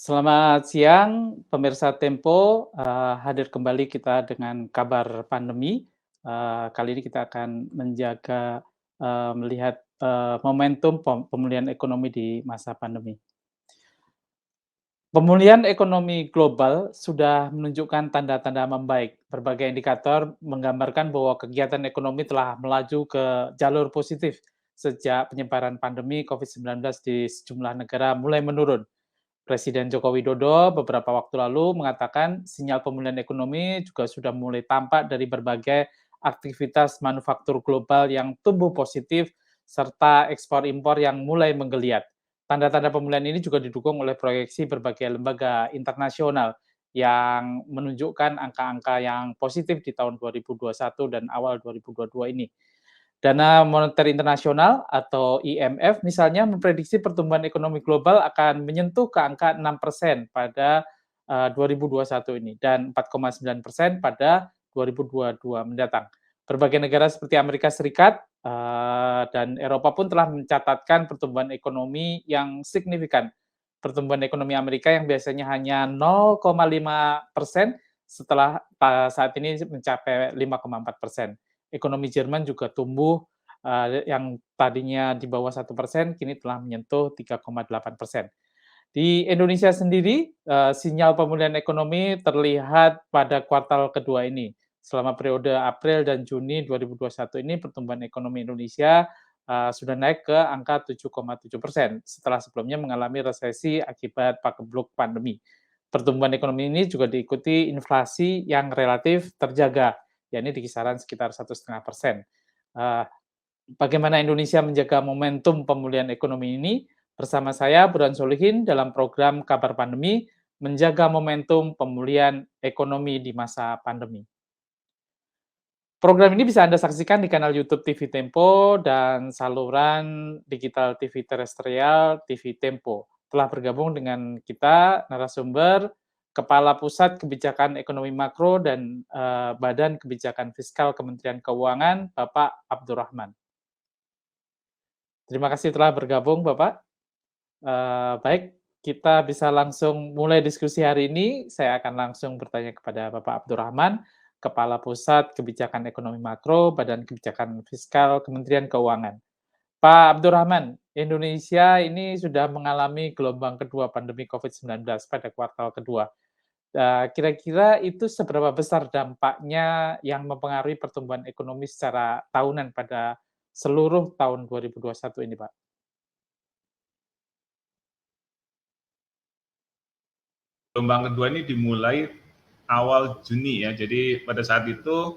Selamat siang, pemirsa Tempo. Hadir kembali kita dengan kabar pandemi. Kali ini kita akan melihat momentum pemulihan ekonomi di masa pandemi. Pemulihan ekonomi global sudah menunjukkan tanda-tanda membaik. Berbagai indikator menggambarkan bahwa kegiatan ekonomi telah melaju ke jalur positif sejak penyebaran pandemi COVID-19 di sejumlah negara mulai menurun. Presiden Joko Widodo beberapa waktu lalu mengatakan sinyal pemulihan ekonomi juga sudah mulai tampak dari berbagai aktivitas manufaktur global yang tumbuh positif serta ekspor impor yang mulai menggeliat. Tanda-tanda pemulihan ini juga didukung oleh proyeksi berbagai lembaga internasional yang menunjukkan angka-angka yang positif di tahun 2021 dan awal 2022 ini. Dana Moneter Internasional atau IMF misalnya memprediksi pertumbuhan ekonomi global akan menyentuh ke angka 6% pada 2021 ini dan 4,9% pada 2022 mendatang. Berbagai negara seperti Amerika Serikat dan Eropa pun telah mencatatkan pertumbuhan ekonomi yang signifikan. Pertumbuhan ekonomi Amerika yang biasanya hanya 0,5% setelah saat ini mencapai 5,4%. Ekonomi Jerman juga tumbuh, yang tadinya di bawah 1%, kini telah menyentuh 3,8%. Di Indonesia sendiri, sinyal pemulihan ekonomi terlihat pada kuartal kedua ini. Selama periode April dan Juni 2021 ini, pertumbuhan ekonomi Indonesia, sudah naik ke angka 7,7%, setelah sebelumnya mengalami resesi akibat pakebluk pandemi. Pertumbuhan ekonomi ini juga diikuti inflasi yang relatif terjaga, yakni di kisaran sekitar 1,5%. Bagaimana Indonesia menjaga momentum pemulihan ekonomi ini? Bersama saya, Burhan Solihin, dalam program Kabar Pandemi, menjaga momentum pemulihan ekonomi di masa pandemi. Program ini bisa Anda saksikan di kanal YouTube TV Tempo dan saluran digital TV terestrial TV Tempo. Telah bergabung dengan kita narasumber Kepala Pusat Kebijakan Ekonomi Makro dan Badan Kebijakan Fiskal Kementerian Keuangan, Bapak Abdurrahman. Terima kasih telah bergabung, Bapak. Baik, kita bisa langsung mulai diskusi hari ini. Saya akan langsung bertanya kepada Bapak Abdurrahman, Kepala Pusat Kebijakan Ekonomi Makro, Badan Kebijakan Fiskal Kementerian Keuangan. Pak Abdurrahman, Indonesia ini sudah mengalami gelombang kedua pandemi COVID-19 pada kuartal kedua. Kira-kira itu seberapa besar dampaknya yang mempengaruhi pertumbuhan ekonomi secara tahunan pada seluruh tahun 2021 ini, Pak? Gelombang kedua ini dimulai awal Juni ya. Jadi pada saat itu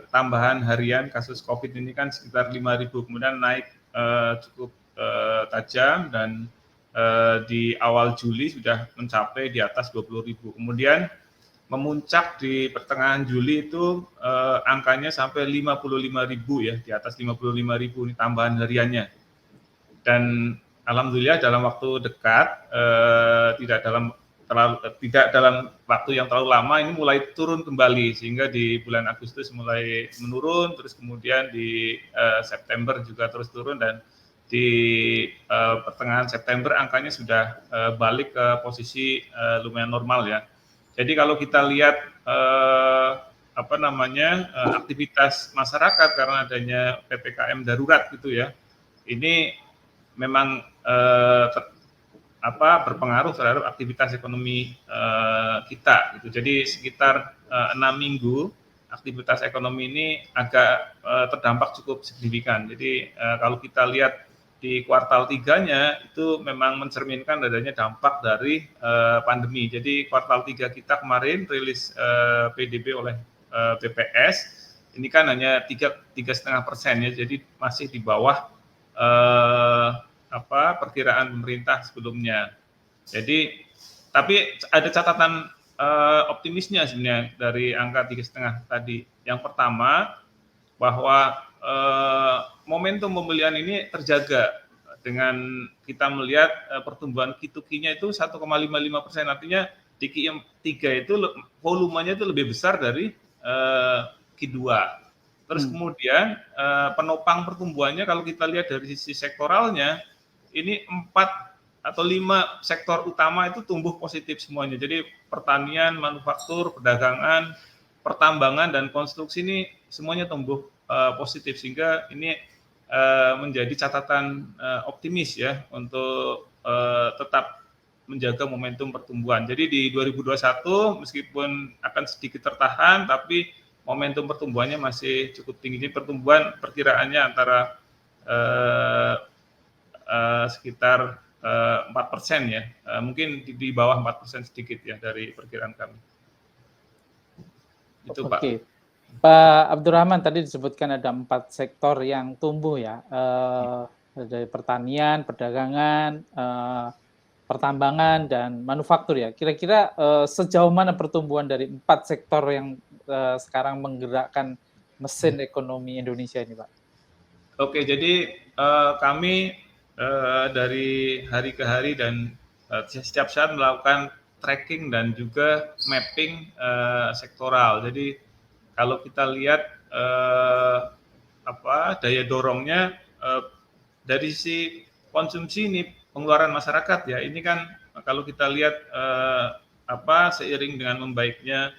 tambahan harian kasus COVID ini kan sekitar 5.000, kemudian naik cukup tajam dan di awal Juli sudah mencapai di atas 20.000. Kemudian memuncak di pertengahan Juli itu angkanya sampai 55.000 ya, di atas 55.000 ini tambahan hariannya. Dan alhamdulillah dalam waktu dekat tidak dalam waktu yang terlalu lama ini mulai turun kembali, sehingga di bulan Agustus mulai menurun, terus kemudian di September juga terus turun, dan di pertengahan September angkanya sudah balik ke posisi lumayan normal ya. Jadi kalau kita lihat aktivitas masyarakat karena adanya PPKM darurat gitu ya, ini memang berpengaruh terhadap aktivitas ekonomi kita gitu. Jadi sekitar 6 minggu aktivitas ekonomi ini agak terdampak cukup signifikan. Jadi kalau kita lihat di kuartal 3-nya itu memang mencerminkan adanya dampak dari pandemi. Jadi kuartal 3 kita kemarin rilis PDB oleh BPS ini kan hanya 3,5% ya. Jadi masih di bawah perkiraan pemerintah sebelumnya. Jadi tapi ada catatan optimisnya sebenarnya dari angka 3,5 tadi. Yang pertama bahwa momentum pemulihan ini terjaga dengan kita melihat pertumbuhan Q2Q-nya itu 1,55%, artinya di Q3 itu volumenya itu lebih besar dari Q2. Terus kemudian penopang pertumbuhannya kalau kita lihat dari sisi sektoralnya, ini 4 atau 5 sektor utama itu tumbuh positif semuanya. Jadi pertanian, manufaktur, perdagangan, pertambangan dan konstruksi ini semuanya tumbuh positif, sehingga ini menjadi catatan optimis ya untuk tetap menjaga momentum pertumbuhan. Jadi di 2021 meskipun akan sedikit tertahan, tapi momentum pertumbuhannya masih cukup tinggi. Jadi pertumbuhan perkiraannya antara sekitar 4% ya, mungkin di bawah 4% sedikit ya dari perkiraan kami. Itu Pak. Oke, Pak Abdurrahman, tadi disebutkan ada 4 sektor yang tumbuh ya, dari pertanian, perdagangan, pertambangan, dan manufaktur ya. Kira-kira sejauh mana pertumbuhan dari 4 sektor yang sekarang menggerakkan mesin ekonomi Indonesia ini, Pak? Oke, jadi kami dari hari ke hari dan setiap saat melakukan tracking dan juga mapping sektoral. Jadi kalau kita lihat daya dorongnya dari sisi konsumsi ini, pengeluaran masyarakat ya, ini kan kalau kita lihat seiring dengan membaiknya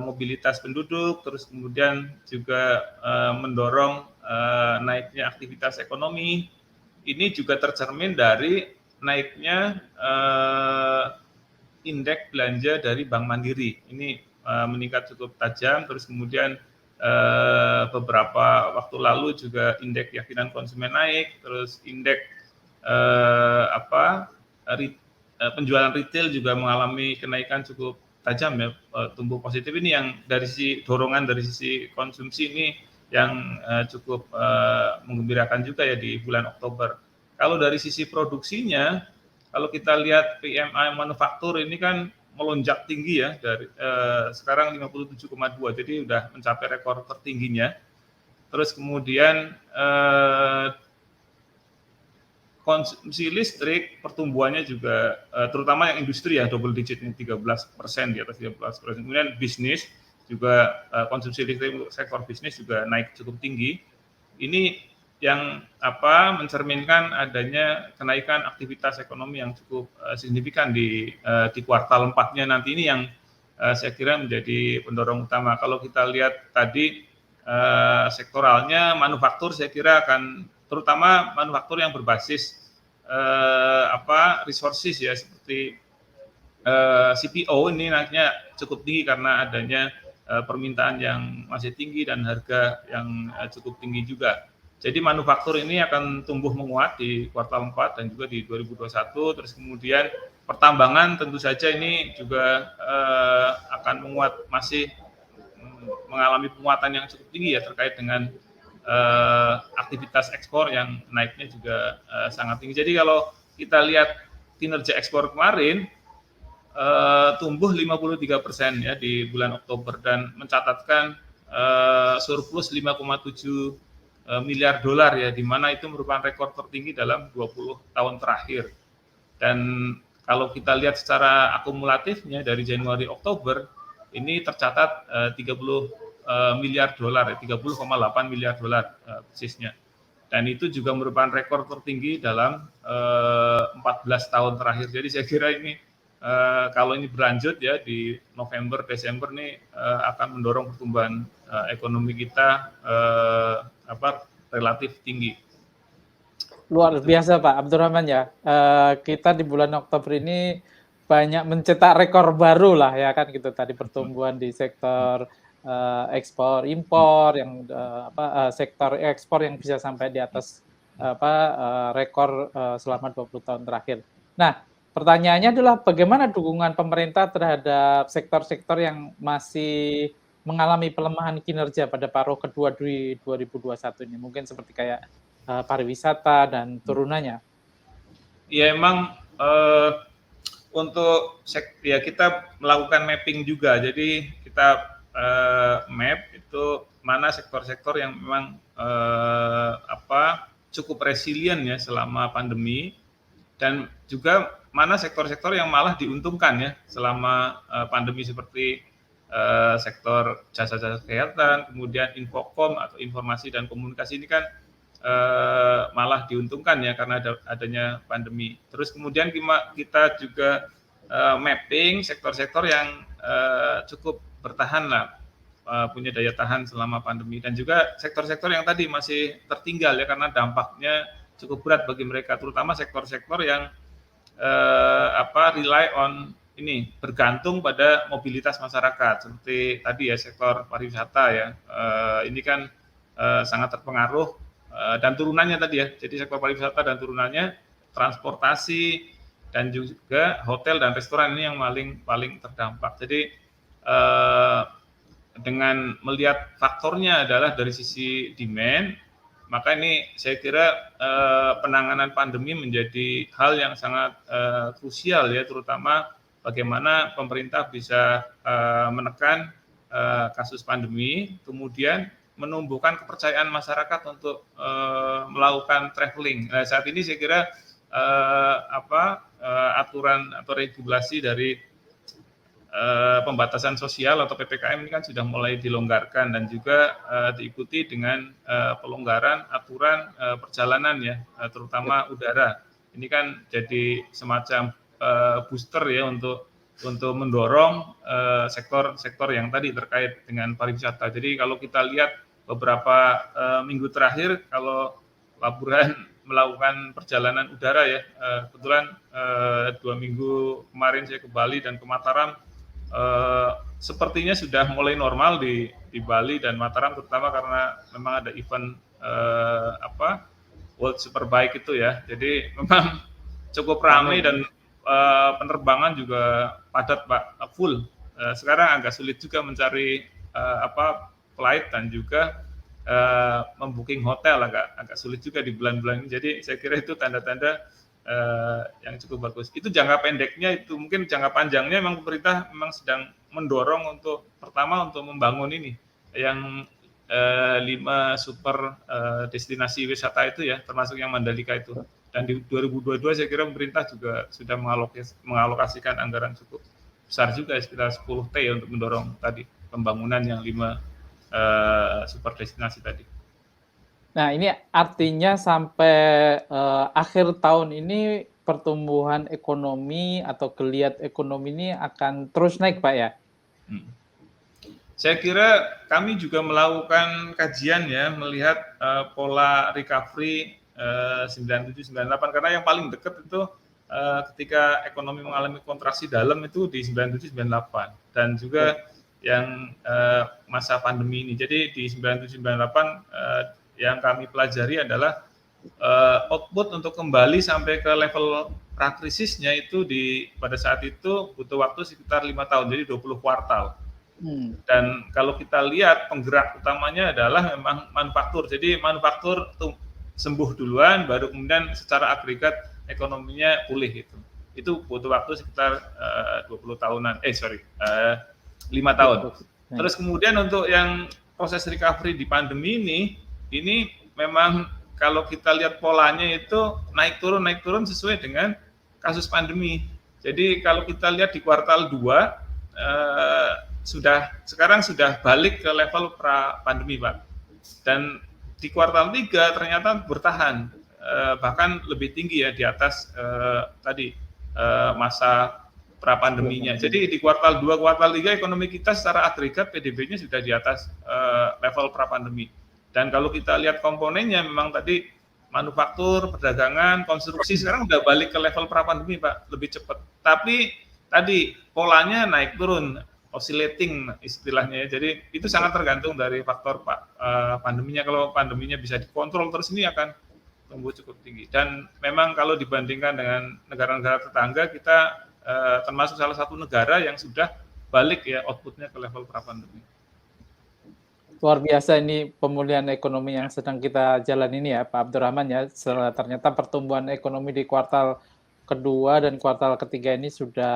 mobilitas penduduk, terus kemudian juga mendorong naiknya aktivitas ekonomi, ini juga tercermin dari naiknya indeks belanja dari Bank Mandiri. Ini meningkat cukup tajam, terus kemudian beberapa waktu lalu juga indeks keyakinan konsumen naik, terus indeks penjualan retail juga mengalami kenaikan cukup tajam ya, tumbuh positif. Ini yang dari sisi dorongan dari sisi konsumsi ini yang cukup menggembirakan juga ya di bulan Oktober. Kalau dari sisi produksinya, kalau kita lihat PMI manufaktur ini kan melonjak tinggi ya, dari sekarang 57,2, jadi udah mencapai rekor tertingginya. Terus kemudian konsumsi listrik pertumbuhannya juga terutama yang industri ya double digit, ini 13%, di atas 13%. Kemudian bisnis juga konsumsi listrik sektor bisnis juga naik cukup tinggi. Ini yang mencerminkan adanya kenaikan aktivitas ekonomi yang cukup signifikan di kuartal 4-nya nanti. Ini yang saya kira menjadi pendorong utama. Kalau kita lihat tadi sektoralnya, manufaktur saya kira akan, terutama manufaktur yang berbasis resources ya, seperti CPO, ini naiknya cukup tinggi karena adanya permintaan yang masih tinggi dan harga yang cukup tinggi juga. Jadi manufaktur ini akan tumbuh menguat di kuartal 4 dan juga di 2021. Terus kemudian pertambangan tentu saja ini juga akan menguat, masih mengalami penguatan yang cukup tinggi ya, terkait dengan aktivitas ekspor yang naiknya juga sangat tinggi. Jadi kalau kita lihat kinerja ekspor kemarin tumbuh 53% ya di bulan Oktober dan mencatatkan surplus 5,7 miliar dolar ya, di mana itu merupakan rekor tertinggi dalam 20 tahun terakhir. Dan kalau kita lihat secara akumulatifnya dari Januari Oktober ini tercatat 30 miliar dolar, 30,8 miliar dolar persisnya. Dan itu juga merupakan rekor tertinggi dalam 14 tahun terakhir. Jadi saya kira ini kalau ini berlanjut ya di November, Desember nih akan mendorong pertumbuhan ekonomi kita relatif tinggi. Luar biasa Pak Abdurrahman ya. Kita di bulan Oktober ini banyak mencetak rekor baru lah ya kan gitu, tadi pertumbuhan di sektor ekspor impor yang sektor ekspor yang bisa sampai di atas rekor selama 20 tahun terakhir. Nah, pertanyaannya adalah bagaimana dukungan pemerintah terhadap sektor-sektor yang masih mengalami pelemahan kinerja pada paruh kedua di 2021 ini, mungkin seperti kayak pariwisata dan turunannya. Ya emang untuk kita melakukan mapping juga. Jadi kita map itu mana sektor-sektor yang memang cukup resilient ya selama pandemi, dan juga mana sektor-sektor yang malah diuntungkan ya selama pandemi, seperti sektor jasa-jasa kesehatan, kemudian Infocom atau informasi dan komunikasi. Ini kan malah diuntungkan ya karena adanya pandemi. Terus kemudian kita juga mapping sektor-sektor yang cukup bertahan lah, punya daya tahan selama pandemi, dan juga sektor-sektor yang tadi masih tertinggal ya karena dampaknya cukup berat bagi mereka, terutama sektor-sektor yang rely on ini, bergantung pada mobilitas masyarakat seperti tadi ya sektor pariwisata ya, ini kan sangat terpengaruh dan turunannya tadi ya, jadi sektor pariwisata dan turunannya, transportasi dan juga hotel dan restoran ini yang paling terdampak. Jadi dengan melihat faktornya adalah dari sisi demand, maka ini saya kira penanganan pandemi menjadi hal yang sangat krusial ya, terutama bagaimana pemerintah bisa menekan kasus pandemi, kemudian menumbuhkan kepercayaan masyarakat untuk melakukan traveling. Nah, saat ini saya kira aturan atau regulasi dari pembatasan sosial atau PPKM ini kan sudah mulai dilonggarkan dan juga diikuti dengan pelonggaran aturan perjalanan ya, terutama udara. Ini kan jadi semacam booster ya untuk mendorong sektor-sektor yang tadi terkait dengan pariwisata. Jadi kalau kita lihat beberapa minggu terakhir, kalau Labuhan melakukan perjalanan udara ya, kebetulan 2 minggu kemarin saya ke Bali dan ke Mataram, sepertinya sudah mulai normal di Bali dan Mataram, terutama karena memang ada event World Superbike itu ya, jadi memang cukup ramai dan penerbangan juga padat Pak, full. Sekarang agak sulit juga mencari flight dan juga membooking hotel agak sulit juga di bulan-bulan ini. Jadi saya kira itu tanda-tanda yang cukup bagus. Itu jangka pendeknya, itu mungkin jangka panjangnya memang pemerintah memang sedang mendorong untuk pertama untuk membangun ini yang 5 super destinasi wisata itu ya, termasuk yang Mandalika itu. Dan di 2022 saya kira pemerintah juga sudah mengalokasikan anggaran cukup besar juga, sekitar 10 T ya, untuk mendorong tadi pembangunan yang 5 super destinasi tadi. Nah, ini artinya sampai akhir tahun ini pertumbuhan ekonomi atau geliat ekonomi ini akan terus naik, Pak ya? Saya kira kami juga melakukan kajian ya, melihat pola recovery 97-98, karena yang paling dekat itu ketika ekonomi mengalami kontraksi dalam itu di 97-98 dan juga yang masa pandemi ini. Jadi di 97-98 yang kami pelajari adalah output untuk kembali sampai ke level prakrisisnya itu pada saat itu butuh waktu sekitar 5 tahun, jadi 20 kuartal. Dan kalau kita lihat penggerak utamanya adalah memang manufaktur. Jadi manufaktur itu sembuh duluan, baru kemudian secara agregat ekonominya pulih gitu. Itu butuh waktu sekitar 20 tahunan. 5 tahun. Terus kemudian untuk yang proses recovery di pandemi ini memang kalau kita lihat polanya itu naik turun sesuai dengan kasus pandemi. Jadi kalau kita lihat di kuartal 2 sekarang sudah balik ke level pra pandemi, Pak. Dan di kuartal 3 ternyata bertahan, bahkan lebih tinggi ya, di atas masa pra pandeminya. Jadi di kuartal 2, kuartal 3 ekonomi kita secara agregat PDB-nya sudah di atas level pra pandemi. Dan kalau kita lihat komponennya memang tadi manufaktur, perdagangan, konstruksi sekarang udah balik ke level pra pandemi, Pak, lebih cepat. Tapi tadi polanya naik turun, oscillating istilahnya ya. Jadi itu sangat tergantung dari faktor pandeminya. Kalau pandeminya bisa dikontrol terus, ini akan tumbuh cukup tinggi. Dan memang kalau dibandingkan dengan negara-negara tetangga, kita termasuk salah satu negara yang sudah balik ya outputnya ke level pra-pandemi. Luar biasa ini pemulihan ekonomi yang sedang kita jalan ini ya Pak Abdurrahman ya. Ternyata pertumbuhan ekonomi di kuartal kedua dan kuartal ketiga ini sudah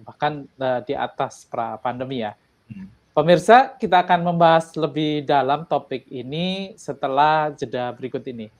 bahkan di atas pra-pandemi ya. Pemirsa, kita akan membahas lebih dalam topik ini setelah jeda berikut ini.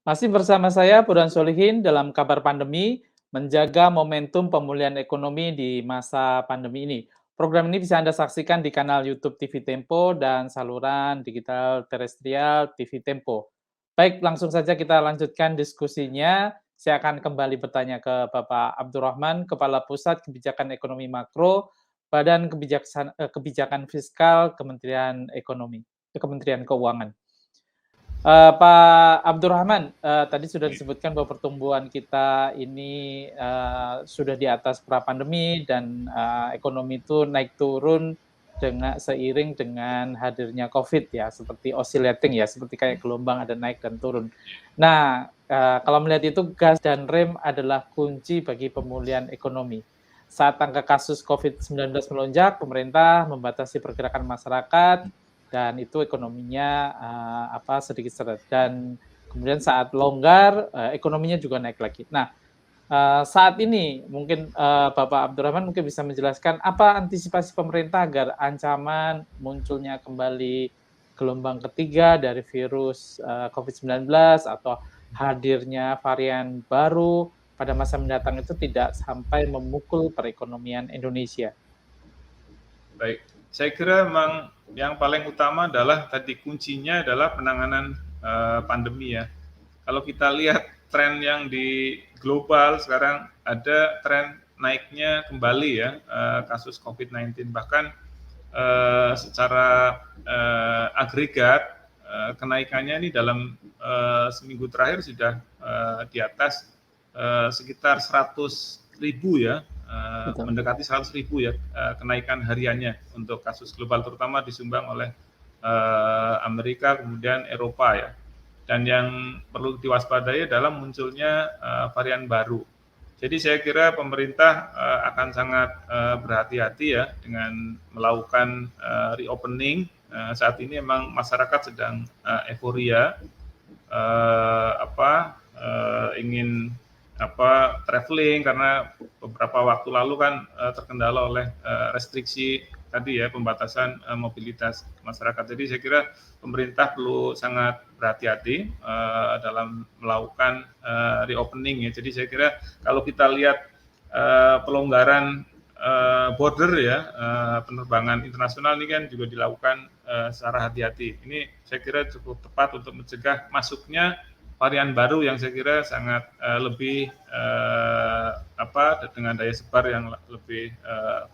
Masih bersama saya Burhan Solihin dalam kabar pandemi, menjaga momentum pemulihan ekonomi di masa pandemi ini. Program ini bisa Anda saksikan di kanal YouTube TV Tempo dan saluran digital terestrial TV Tempo. Baik, langsung saja kita lanjutkan diskusinya. Saya akan kembali bertanya ke Bapak Abdurrahman, Kepala Pusat Kebijakan Ekonomi Makro, Kebijakan Fiskal Kementerian Ekonomi, Kementerian Keuangan. Pak Abdurrahman, tadi sudah disebutkan bahwa pertumbuhan kita ini, sudah di atas pra-pandemi dan, ekonomi itu naik turun seiring dengan hadirnya Covid ya, seperti oscillating ya, seperti kayak gelombang ada naik dan turun. Nah, kalau melihat itu gas dan rem adalah kunci bagi pemulihan ekonomi. Saat angka kasus COVID-19 melonjak, pemerintah membatasi pergerakan masyarakat, dan itu ekonominya, sedikit seret dan kemudian saat longgar, ekonominya juga naik lagi. Nah, saat ini mungkin, Bapak Abdurrahman mungkin bisa menjelaskan apa antisipasi pemerintah agar ancaman munculnya kembali gelombang ketiga dari virus, COVID-19 atau hadirnya varian baru pada masa mendatang itu tidak sampai memukul perekonomian Indonesia? Baik, saya kira memang yang paling utama adalah tadi kuncinya adalah penanganan pandemi ya. Kalau kita lihat tren yang di global sekarang ada tren naiknya kembali ya kasus COVID-19 bahkan secara agregat kenaikannya ini dalam seminggu terakhir sudah di atas sekitar 100.000 ya, mendekati 100.000 ya kenaikan hariannya untuk kasus global terutama disumbang oleh Amerika kemudian Eropa ya. Dan yang perlu diwaspadai adalah munculnya varian baru. Jadi saya kira pemerintah akan sangat berhati-hati ya dengan melakukan reopening. Saat ini memang masyarakat sedang euforia ingin traveling karena beberapa waktu lalu kan terkendala oleh restriksi tadi ya pembatasan mobilitas masyarakat. Jadi saya kira pemerintah perlu sangat berhati-hati dalam melakukan reopening ya. Jadi saya kira kalau kita lihat pelonggaran border ya penerbangan internasional ini kan juga dilakukan secara hati-hati. Ini saya kira cukup tepat untuk mencegah masuknya varian baru yang saya kira sangat lebih dengan daya sebar yang lebih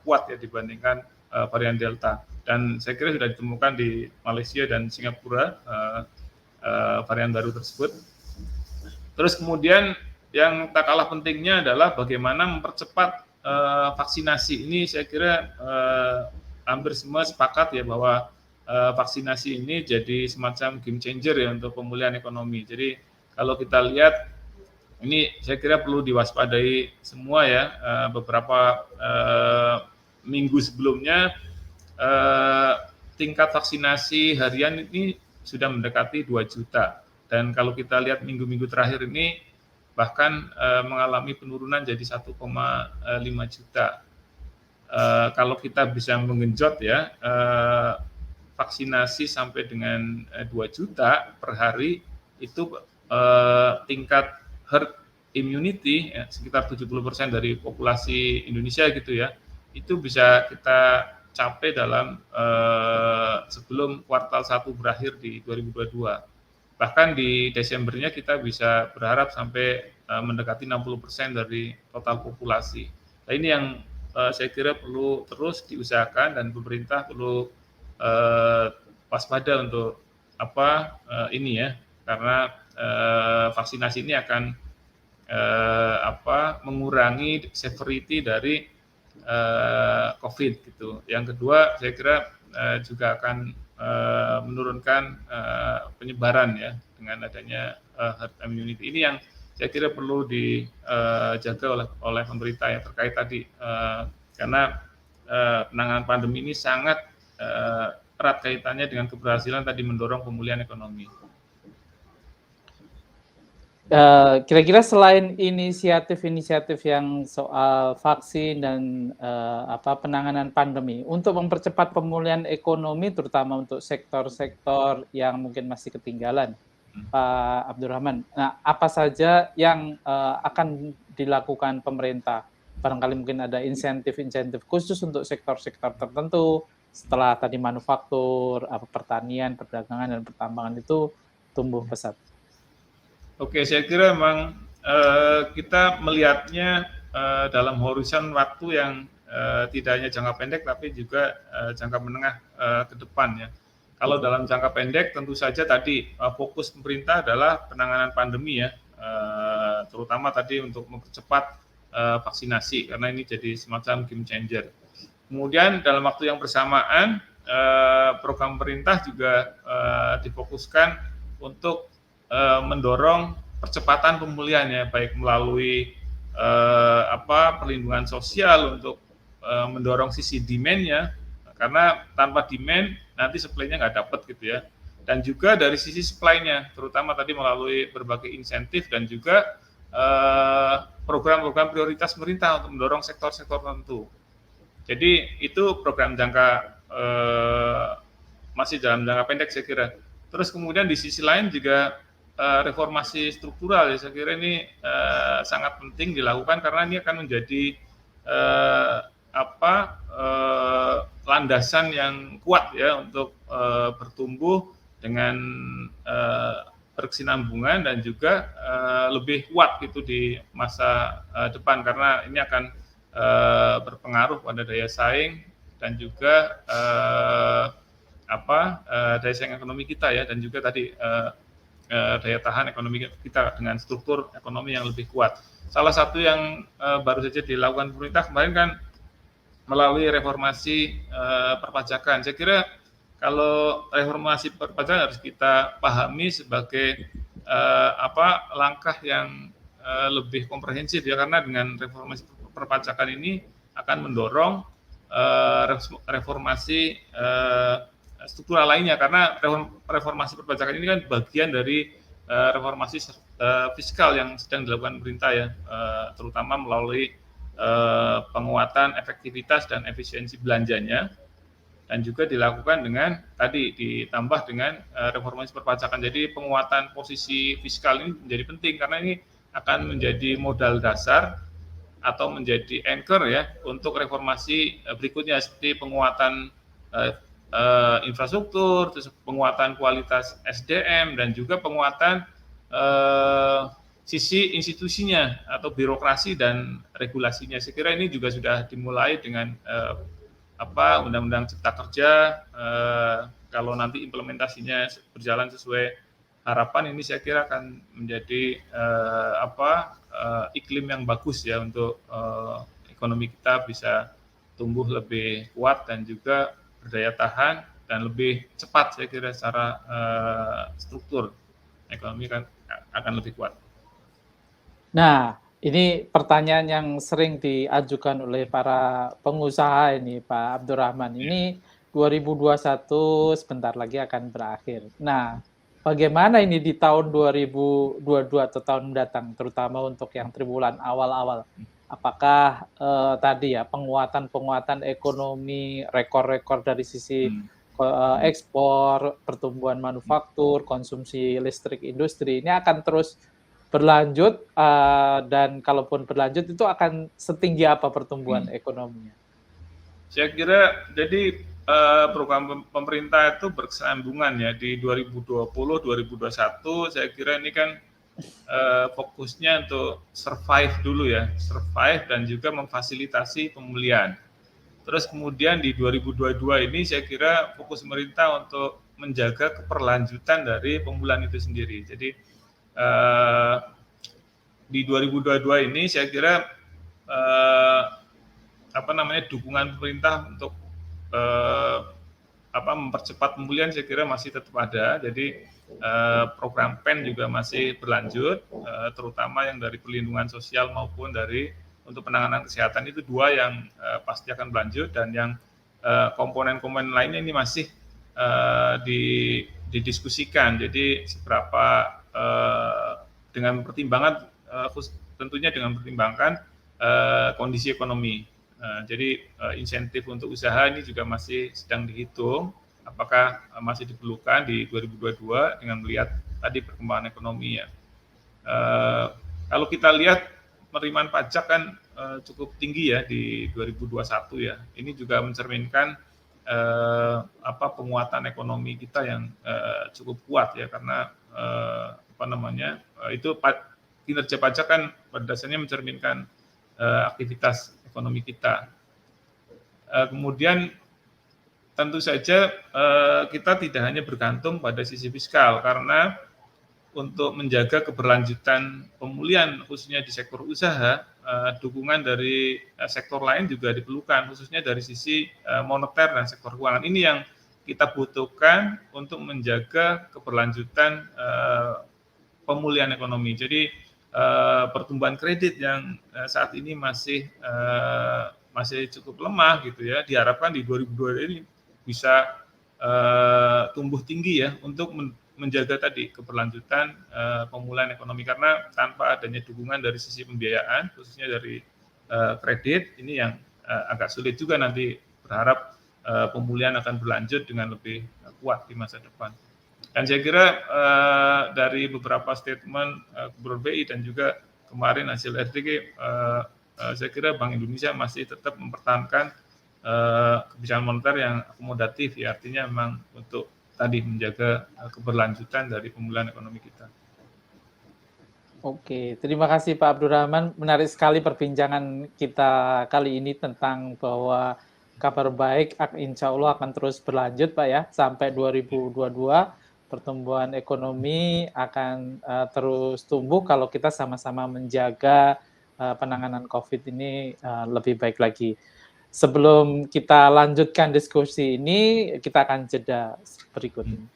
kuat ya dibandingkan varian Delta. Dan saya kira sudah ditemukan di Malaysia dan Singapura varian baru tersebut. Terus kemudian yang tak kalah pentingnya adalah bagaimana mempercepat vaksinasi. Ini saya kira hampir semua sepakat ya bahwa vaksinasi ini jadi semacam game changer ya untuk pemulihan ekonomi. Jadi kalau kita lihat ini saya kira perlu diwaspadai semua ya. Beberapa minggu sebelumnya tingkat vaksinasi harian ini sudah mendekati 2 juta. Dan kalau kita lihat minggu-minggu terakhir ini bahkan mengalami penurunan jadi 1,5 juta. Kalau kita bisa menggenjot ya vaksinasi sampai dengan 2 juta per hari itu tingkat herd immunity ya, sekitar 70% dari populasi Indonesia gitu ya, itu bisa kita capai dalam sebelum kuartal 1 berakhir di 2022. Bahkan di Desembernya kita bisa berharap sampai mendekati 60% dari total populasi. Nah ini yang saya kira perlu terus diusahakan dan pemerintah perlu waspada untuk ini ya, karena vaksinasi ini akan mengurangi severity dari COVID gitu. Yang kedua, saya kira juga akan menurunkan penyebaran ya dengan adanya herd immunity. Ini yang saya kira perlu dijaga oleh pemerintah yang terkait tadi karena penanganan pandemi ini sangat erat kaitannya dengan keberhasilan tadi mendorong pemulihan ekonomi. Kira-kira selain inisiatif-inisiatif yang soal vaksin dan penanganan pandemi, untuk mempercepat pemulihan ekonomi terutama untuk sektor-sektor yang mungkin masih ketinggalan, Pak Abdurrahman. Nah, apa saja yang akan dilakukan pemerintah? Barangkali mungkin ada insentif-insentif khusus untuk sektor-sektor tertentu setelah tadi manufaktur, pertanian, perdagangan, dan pertambangan itu tumbuh pesat. Oke, saya kira memang kita melihatnya dalam horizon waktu yang tidak hanya jangka pendek tapi juga jangka menengah ke depan ya. Kalau dalam jangka pendek tentu saja tadi fokus pemerintah adalah penanganan pandemi ya, terutama tadi untuk mempercepat vaksinasi karena ini jadi semacam game changer. Kemudian dalam waktu yang bersamaan program pemerintah juga difokuskan untuk mendorong percepatan pemulihan ya, baik melalui perlindungan sosial untuk mendorong sisi demand-nya, karena tanpa demand nanti supply-nya nggak dapat gitu ya. Dan juga dari sisi supply-nya, terutama tadi melalui berbagai insentif dan juga program-program prioritas pemerintah untuk mendorong sektor-sektor tertentu. Jadi itu program jangka masih dalam jangka pendek saya kira. Terus kemudian di sisi lain juga reformasi struktural ya, saya kira ini sangat penting dilakukan karena ini akan menjadi landasan yang kuat ya untuk bertumbuh dengan berkesinambungan dan juga lebih kuat gitu di masa depan karena ini akan berpengaruh pada daya saing dan juga daya saing ekonomi kita ya, dan juga tadi daya tahan ekonomi kita dengan struktur ekonomi yang lebih kuat. Salah satu yang baru saja dilakukan pemerintah kemarin kan melalui reformasi perpajakan. Saya kira kalau reformasi perpajakan harus kita pahami sebagai langkah yang lebih komprehensif ya, karena dengan reformasi perpajakan ini akan mendorong reformasi struktural lainnya, karena reformasi perpajakan ini kan bagian dari reformasi fiskal yang sedang dilakukan pemerintah ya, terutama melalui penguatan efektivitas dan efisiensi belanjanya, dan juga dilakukan dengan tadi ditambah dengan reformasi perpajakan. Jadi penguatan posisi fiskal ini menjadi penting karena ini akan menjadi modal dasar atau menjadi anchor ya untuk reformasi berikutnya, seperti penguatan infrastruktur, terus penguatan kualitas SDM, dan juga penguatan sisi institusinya atau birokrasi dan regulasinya. Saya kira ini juga sudah dimulai dengan Undang-Undang Cipta Kerja. Kalau nanti implementasinya berjalan sesuai harapan, ini saya kira akan menjadi iklim yang bagus ya untuk ekonomi kita bisa tumbuh lebih kuat dan juga berdaya tahan dan lebih cepat, saya kira secara struktur ekonomi kan akan lebih kuat. Nah, ini pertanyaan yang sering diajukan oleh para pengusaha ini, Pak Abdurrahman. Ini 2021 sebentar lagi akan berakhir. Nah, bagaimana ini di tahun 2022 atau tahun mendatang, terutama untuk yang triwulan awal-awal? Apakah tadi ya penguatan ekonomi, rekor-rekor dari sisi ekspor, pertumbuhan manufaktur, konsumsi listrik industri ini akan terus berlanjut, dan kalaupun berlanjut itu akan setinggi apa pertumbuhan ekonominya? Saya kira jadi program pemerintah itu berkesinambungan ya di 2020, 2021. Saya kira ini kan fokusnya untuk survive dulu ya, survive dan juga memfasilitasi pemulihan. Terus kemudian di 2022 ini saya kira fokus pemerintah untuk menjaga keberlanjutan dari pemulihan itu sendiri. Jadi di 2022 ini saya kira dukungan pemerintah untuk mempercepat pemulihan saya kira masih tetap ada. Jadi program PEN juga masih berlanjut, terutama yang dari perlindungan sosial maupun dari untuk penanganan kesehatan, itu dua yang pasti akan berlanjut, dan yang komponen-komponen lainnya ini masih didiskusikan. Jadi seberapa dengan pertimbangan tentunya dengan pertimbangan kondisi ekonomi. Jadi insentif untuk usaha ini juga masih sedang dihitung, apakah masih diperlukan di 2022 dengan melihat tadi perkembangan ekonomi ya. Kalau kita lihat penerimaan pajak kan cukup tinggi ya di 2021 ya. Ini juga mencerminkan penguatan ekonomi kita yang cukup kuat ya, karena itu kinerja pajak kan pada dasarnya mencerminkan aktivitas ekonomi kita. Kemudian tentu saja kita tidak hanya bergantung pada sisi fiskal, karena untuk menjaga keberlanjutan pemulihan khususnya di sektor usaha, dukungan dari sektor lain juga diperlukan, khususnya dari sisi moneter dan sektor keuangan. Ini yang kita butuhkan untuk menjaga keberlanjutan pemulihan ekonomi. Jadi pertumbuhan kredit yang saat ini masih cukup lemah gitu ya, diharapkan di 2022 ini bisa tumbuh tinggi ya untuk menjaga tadi keberlanjutan pemulihan ekonomi, karena tanpa adanya dukungan dari sisi pembiayaan khususnya dari kredit ini yang agak sulit juga nanti berharap pemulihan akan berlanjut dengan lebih kuat di masa depan. Dan saya kira dari beberapa statement Gubernur BI dan juga kemarin hasil RTG, saya kira Bank Indonesia masih tetap mempertahankan kebijakan moneter yang akomodatif ya, artinya memang untuk tadi menjaga keberlanjutan dari pemulihan ekonomi kita. Oke, terima kasih Pak Abdurrahman. Menarik sekali perbincangan kita kali ini tentang bahwa kabar baik insya Allah akan terus berlanjut Pak ya, sampai 2022 pertumbuhan ekonomi akan terus tumbuh kalau kita sama-sama menjaga penanganan COVID ini lebih baik lagi. Sebelum kita lanjutkan diskusi ini, kita akan jeda berikut ini.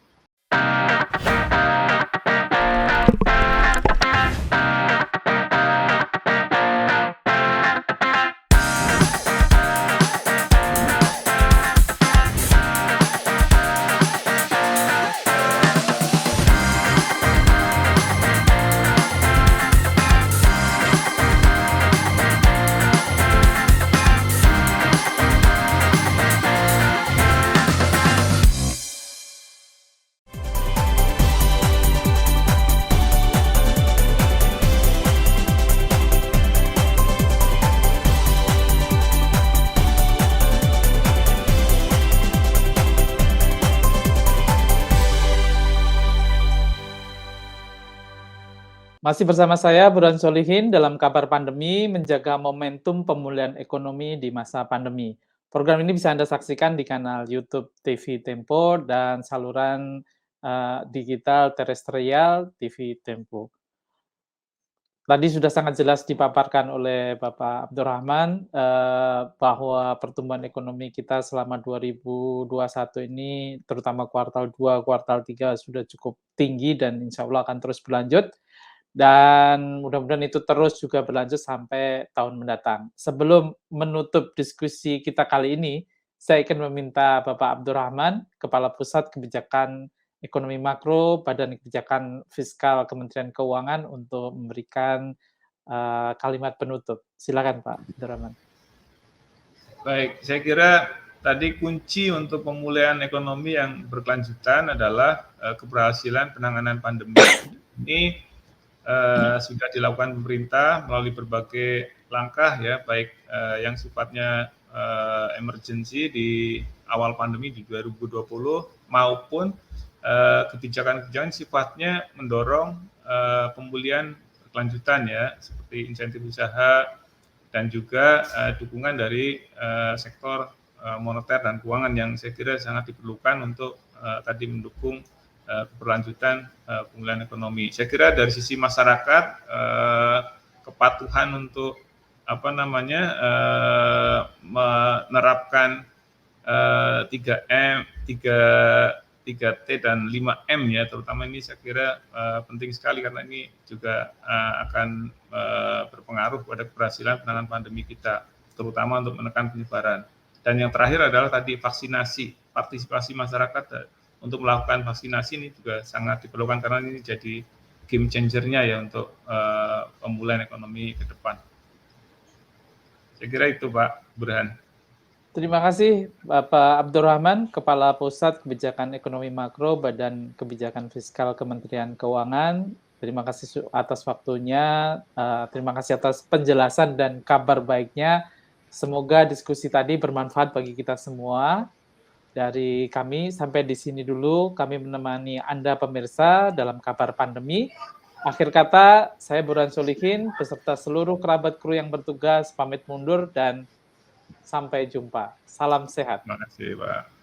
Masih bersama saya, Burhan Solihin, dalam Kabar Pandemi, menjaga momentum pemulihan ekonomi di masa pandemi. Program ini bisa Anda saksikan di kanal YouTube TV Tempo dan saluran digital terestrial TV Tempo. Tadi sudah sangat jelas dipaparkan oleh Bapak Abdurrahman bahwa pertumbuhan ekonomi kita selama 2021 ini, terutama kuartal 2, kuartal 3 sudah cukup tinggi dan insya Allah akan terus berlanjut. Dan mudah-mudahan itu terus juga berlanjut sampai tahun mendatang. Sebelum menutup diskusi kita kali ini, saya ingin meminta Bapak Abdurrahman, Kepala Pusat Kebijakan Ekonomi Makro, Badan Kebijakan Fiskal Kementerian Keuangan, untuk memberikan kalimat penutup. Silakan Pak Abdurrahman. Baik, saya kira tadi kunci untuk pemulihan ekonomi yang berkelanjutan adalah keberhasilan penanganan pandemi. Ini sudah dilakukan pemerintah melalui berbagai langkah ya, baik yang sifatnya emergency di awal pandemi di 2020 maupun kebijakan-kebijakan sifatnya mendorong pemulihan berkelanjutan ya, seperti insentif usaha dan juga dukungan dari sektor moneter dan keuangan yang saya kira sangat diperlukan untuk tadi mendukung keberlanjutan pemulihan ekonomi. Saya kira dari sisi masyarakat kepatuhan untuk menerapkan 3M, 3T dan 5M ya, terutama ini saya kira penting sekali karena ini juga akan berpengaruh pada keberhasilan penanganan pandemi kita, terutama untuk menekan penyebaran. Dan yang terakhir adalah tadi vaksinasi, partisipasi masyarakat untuk melakukan vaksinasi ini juga sangat diperlukan karena ini jadi game changer-nya ya untuk pemulihan ekonomi ke depan. Saya kira itu Pak Burhan. Terima kasih Bapak Abdurrahman, Kepala Pusat Kebijakan Ekonomi Makro Badan Kebijakan Fiskal Kementerian Keuangan. Terima kasih atas waktunya, terima kasih atas penjelasan dan kabar baiknya. Semoga diskusi tadi bermanfaat bagi kita semua. Dari kami sampai di sini dulu, kami menemani Anda pemirsa dalam kabar pandemi. Akhir kata, saya Burhan Solihin beserta seluruh kerabat kru yang bertugas pamit mundur dan sampai jumpa. Salam sehat. Terima kasih, Pak.